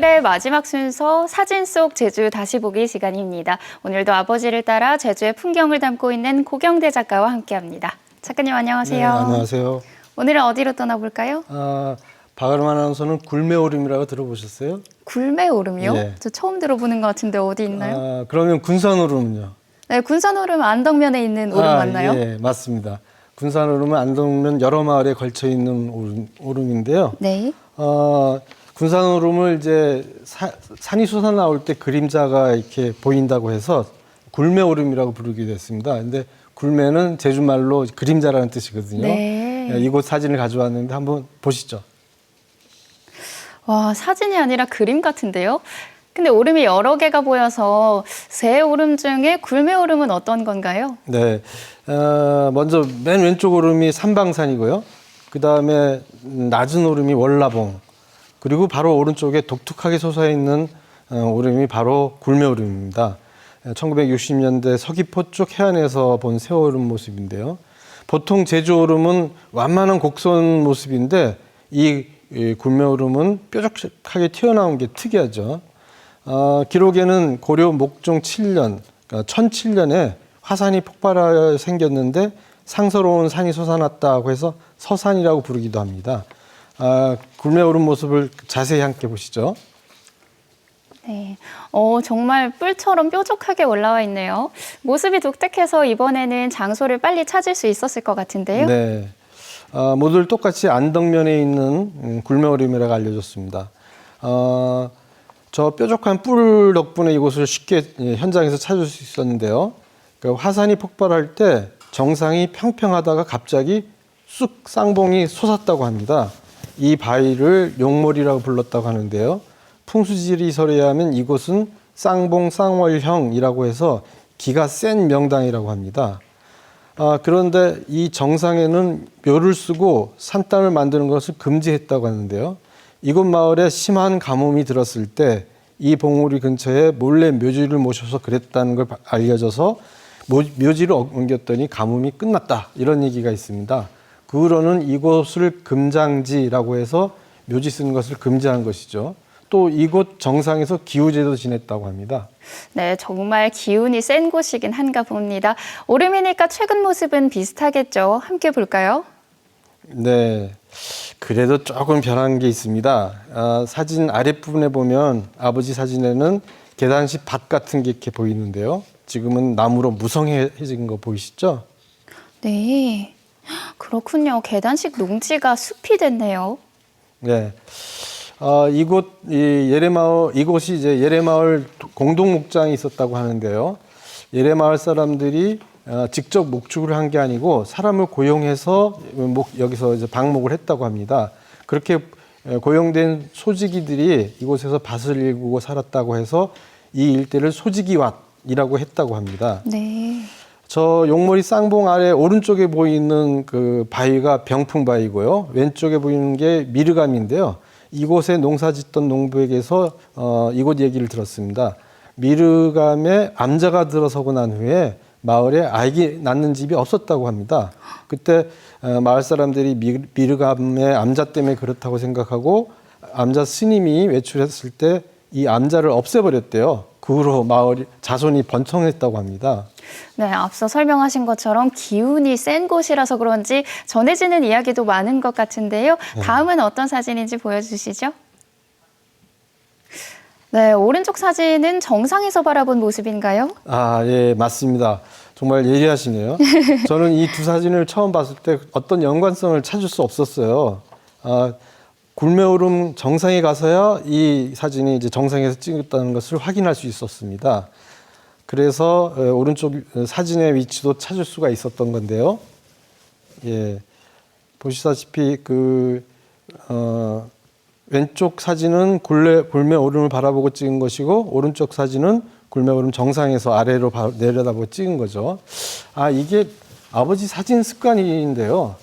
오늘의 마지막 순서 사진 속 제주 다시 보기 시간입니다. 오늘도 아버지를 따라 제주의 풍경을 담고 있는 고경대 작가와 함께합니다. 작가님 안녕하세요. 네, 안녕하세요. 오늘은 어디로 떠나볼까요? 박아름 아나운서는 굴매오름이라고 들어보셨어요? 굴매오름이요? 예. 저 처음 들어보는 것 같은데 어디 있나요? 그러면 군산오름은요? 네, 군산오름 안덕면에 있는 오름 맞나요? 예, 맞습니다. 군산오름은 안덕면 여러 마을에 걸쳐 있는 오름인데요. 네. 군산오름을 이제 산이 솟아 나올 때 그림자가 이렇게 보인다고 해서 굴매오름이라고 부르게 됐습니다. 근데 굴매는 제주말로 그림자라는 뜻이거든요. 네. 예, 이곳 사진을 가져왔는데 한번 보시죠. 와, 사진이 아니라 그림 같은데요? 근데 오름이 여러 개가 보여서 세 오름 중에 굴매오름은 어떤 건가요? 네, 먼저 맨 왼쪽 오름이 삼방산이고요. 그 다음에 낮은 오름이 월라봉, 그리고 바로 오른쪽에 독특하게 솟아있는 오름이 바로 굴매오름입니다. 1960년대 서귀포 쪽 해안에서 본 새오름 모습인데요. 보통 제주 오름은 완만한 곡선 모습인데 이 굴매오름은 뾰족하게 튀어나온 게 특이하죠. 기록에는 고려 목종 7년, 그러니까 1007년에 화산이 폭발하여 생겼는데 상서로운 산이 솟아났다고 해서 서산이라고 부르기도 합니다. 굴매오름 모습을 자세히 함께 보시죠. 네, 정말 뿔처럼 뾰족하게 올라와 있네요. 모습이 독특해서 이번에는 장소를 빨리 찾을 수 있었을 것 같은데요. 네, 모두 똑같이 안덕면에 있는 굴매오름이라고 알려졌습니다. 저 뾰족한 뿔 덕분에 이곳을 쉽게 현장에서 찾을 수 있었는데요. 그러니까 화산이 폭발할 때 정상이 평평하다가 갑자기 쑥 쌍봉이 솟았다고 합니다. 이 바위를 용몰이라고 불렀다고 하는데요. 풍수지리설에 의하면 이곳은 쌍봉 쌍월형이라고 해서 기가 센 명당이라고 합니다. 그런데 이 정상에는 묘를 쓰고 산당을 만드는 것을 금지했다고 하는데요. 이곳 마을에 심한 가뭄이 들었을 때 이 봉우리 근처에 몰래 묘지를 모셔서 그랬다는 걸 알려져서 묘지를 옮겼더니 가뭄이 끝났다, 이런 얘기가 있습니다. 그 후로는 이곳을 금장지라고 해서 묘지 쓰는 것을 금지한 것이죠. 또 이곳 정상에서 기우제도 지냈다고 합니다. 네, 정말 기운이 센 곳이긴 한가 봅니다. 오름이니까 최근 모습은 비슷하겠죠. 함께 볼까요? 네, 그래도 조금 변한 게 있습니다. 사진 아랫부분에 보면 아버지 사진에는 계단식 밭 같은 게 이렇게 보이는데요. 지금은 나무로 무성해진 거 보이시죠? 네, 그렇군요. 계단식 농지가 숲이 됐네요. 네. 이곳이 이제 예레마을 공동 목장이 있었다고 하는데요. 예레마을 사람들이 직접 목축을 한 게 아니고 사람을 고용해서 여기서 이제 방목을 했다고 합니다. 그렇게 고용된 소지기들이 이곳에서 밭을 일구고 살았다고 해서 이 일대를 소지기왓이라고 했다고 합니다. 네. 저 용머리 쌍봉 아래 오른쪽에 보이는 그 바위가 병풍바위고요. 왼쪽에 보이는 게 미르감인데요. 이곳에 농사짓던 농부에게서 이곳 얘기를 들었습니다. 미르감에 암자가 들어서고 난 후에 마을에 아기 낳는 집이 없었다고 합니다. 그때 마을 사람들이 미르감의 암자 때문에 그렇다고 생각하고 암자 스님이 외출했을 때 이 암자를 없애버렸대요. 그 후로 마을 자손이 번성했다고 합니다. 네, 앞서 설명하신 것처럼 기운이 센 곳이라서 그런지 전해지는 이야기도 많은 것 같은데요. 다음은 어떤 사진인지 보여주시죠. 네, 오른쪽 사진은 정상에서 바라본 모습인가요? 예, 맞습니다. 정말 예리하시네요. 저는 이 두 사진을 처음 봤을 때 어떤 연관성을 찾을 수 없었어요. 굴매오름 정상에 가서야 이 사진이 이제 정상에서 찍었다는 것을 확인할 수 있었습니다. 그래서 오른쪽 사진의 위치도 찾을 수가 있었던 건데요. 예, 보시다시피 왼쪽 사진은 굴매오름을 바라보고 찍은 것이고 오른쪽 사진은 굴매오름 정상에서 아래로 내려다보고 찍은 거죠. 이게 아버지 사진 습관인데요.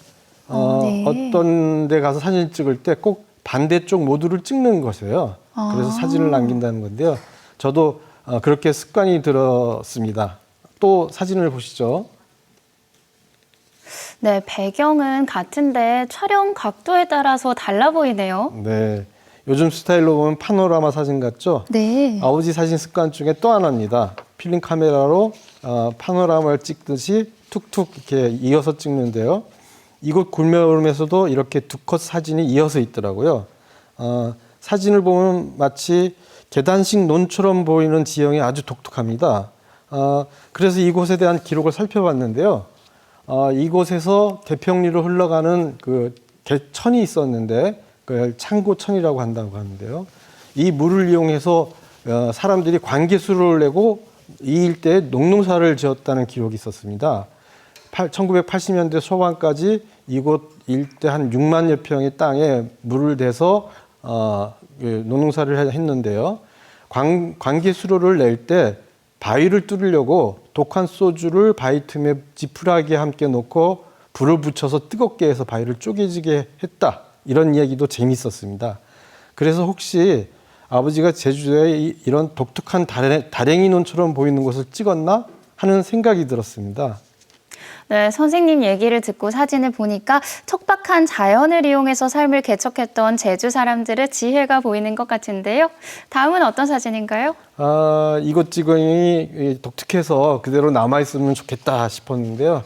네. 어떤 데 가서 사진 찍을 때 꼭 반대쪽 모두를 찍는 것이에요. 그래서 사진을 남긴다는 건데요. 저도 그렇게 습관이 들었습니다. 또 사진을 보시죠. 네, 배경은 같은데 촬영 각도에 따라서 달라 보이네요. 네, 요즘 스타일로 보면 파노라마 사진 같죠? 네. 아버지 사진 습관 중에 또 하나입니다. 필름 카메라로 파노라마를 찍듯이 툭툭 이렇게 이어서 찍는데요. 이곳 굴매오름에서도 이렇게 두 컷 사진이 이어서 있더라고요. 사진을 보면 마치 계단식 논처럼 보이는 지형이 아주 독특합니다. 그래서 이곳에 대한 기록을 살펴봤는데요. 이곳에서 대평리로 흘러가는 그 개천이 있었는데 그걸 창고천이라고 한다고 하는데요. 이 물을 이용해서 사람들이 관계수를 내고 이 일대에 농농사를 지었다는 기록이 있었습니다. 1980년대 초반까지 이곳 일대 한 6만여 평의 땅에 물을 대서 농농사를 했는데요. 관계수로를 낼 때 바위를 뚫으려고 독한 소주를 바위 틈에 지푸라기에 함께 놓고 불을 붙여서 뜨겁게 해서 바위를 쪼개지게 했다. 이런 이야기도 재미있었습니다. 그래서 혹시 아버지가 제주도에 이런 독특한 다랭이 논처럼 보이는 곳을 찍었나 하는 생각이 들었습니다. 네, 선생님 얘기를 듣고 사진을 보니까 척박한 자연을 이용해서 삶을 개척했던 제주 사람들의 지혜가 보이는 것 같은데요. 다음은 어떤 사진인가요? 이곳 지경이 독특해서 그대로 남아있으면 좋겠다 싶었는데요.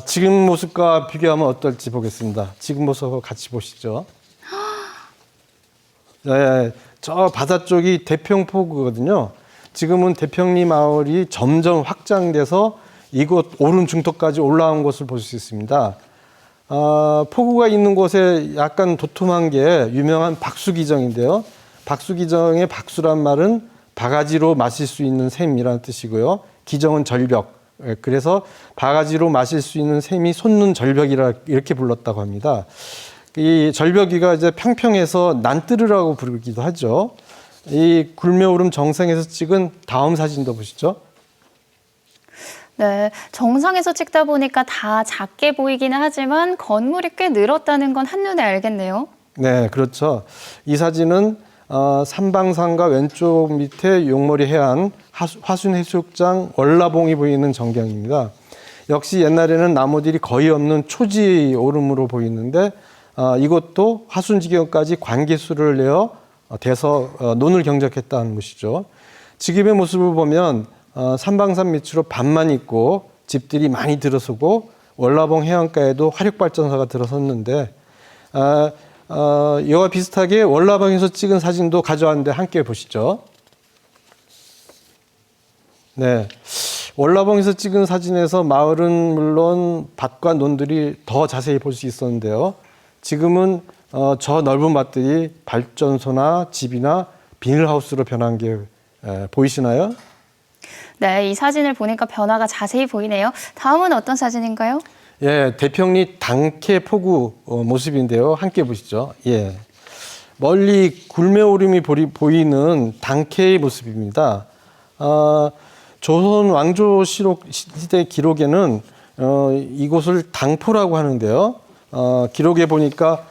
지금 모습과 비교하면 어떨지 보겠습니다. 지금 모습과 같이 보시죠. 네, 저 바다 쪽이 대평포구거든요. 지금은 대평리 마을이 점점 확장돼서 이곳 오름 중턱까지 올라온 것을 볼 수 있습니다. 포구가 있는 곳에 약간 도톰한 게 유명한 박수기정인데요. 박수기정의 박수란 말은 바가지로 마실 수 있는 샘이라는 뜻이고요. 기정은 절벽. 그래서 바가지로 마실 수 있는 샘이 솟는 절벽이라 이렇게 불렀다고 합니다. 이 절벽 위가 이제 평평해서 난뜨르라고 부르기도 하죠. 이 굴매오름 정상에서 찍은 다음 사진도 보시죠. 네, 정상에서 찍다 보니까 다 작게 보이기는 하지만 건물이 꽤 늘었다는 건 한눈에 알겠네요. 네, 그렇죠. 이 사진은 삼방산과 왼쪽 밑에 용머리 해안 화순해수욕장 월라봉이 보이는 전경입니다. 역시 옛날에는 나무들이 거의 없는 초지 오름으로 보이는데 이것도 화순지경까지 관계수를 내어 대서 논을 경작했다는 것이죠. 지금의 모습을 보면 삼방산 밑으로 반만 있고 집들이 많이 들어서고 월라봉 해안가에도 화력발전소가 들어섰는데 이와 비슷하게 월라봉에서 찍은 사진도 가져왔는데 함께 보시죠. 네, 월라봉에서 찍은 사진에서 마을은 물론 밭과 논들이 더 자세히 볼 수 있었는데요. 지금은 저 넓은 밭들이 발전소나 집이나 비닐하우스로 변한 게 보이시나요? 네, 이 사진을 보니까 변화가 자세히 보이네요. 다음은 어떤 사진인가요? 예, 대평리 당캐 포구 모습인데요. 함께 보시죠. 예, 멀리 굴매오름이 보이는 당캐의 모습입니다. 조선 왕조실록 시대 기록에는 이곳을 당포라고 하는데요. 기록에 보니까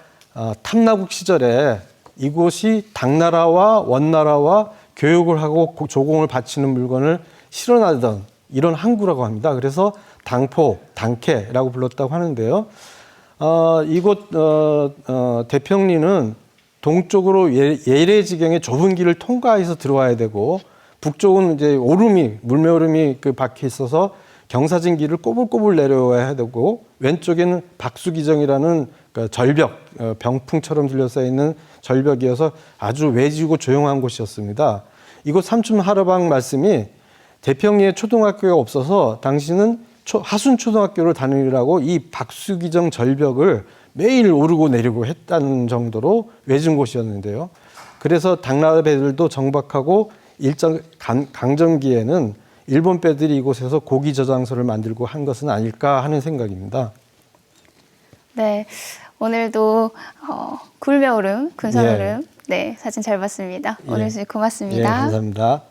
탐나국 시절에 이곳이 당나라와 원나라와 교육을 하고 조공을 바치는 물건을 실어나던 이런 항구라고 합니다. 그래서 당포, 당캐라고 불렀다고 하는데요. 이곳 대평리는 동쪽으로 예래지경의 좁은 길을 통과해서 들어와야 되고 북쪽은 이제 물매오름이 박혀 있어서 경사진 길을 꼬불꼬불 내려와야 되고 왼쪽에는 박수기정이라는 절벽, 병풍처럼 둘러싸여 있는 절벽이어서 아주 외지고 조용한 곳이었습니다. 이곳 삼촌하라방 말씀이 대평리에 초등학교가 없어서 당신은 하순초등학교를 다니라고 이 박수기정 절벽을 매일 오르고 내리고 했다는 정도로 외진 곳이었는데요. 그래서 당나라 배들도 정박하고 일정 강점기에는 일본 배들이 이곳에서 고기 저장소를 만들고 한 것은 아닐까 하는 생각입니다. 네, 오늘도 굴매오름, 군산오름 네, 사진 잘 봤습니다. 오늘 고맙습니다. 예, 감사합니다.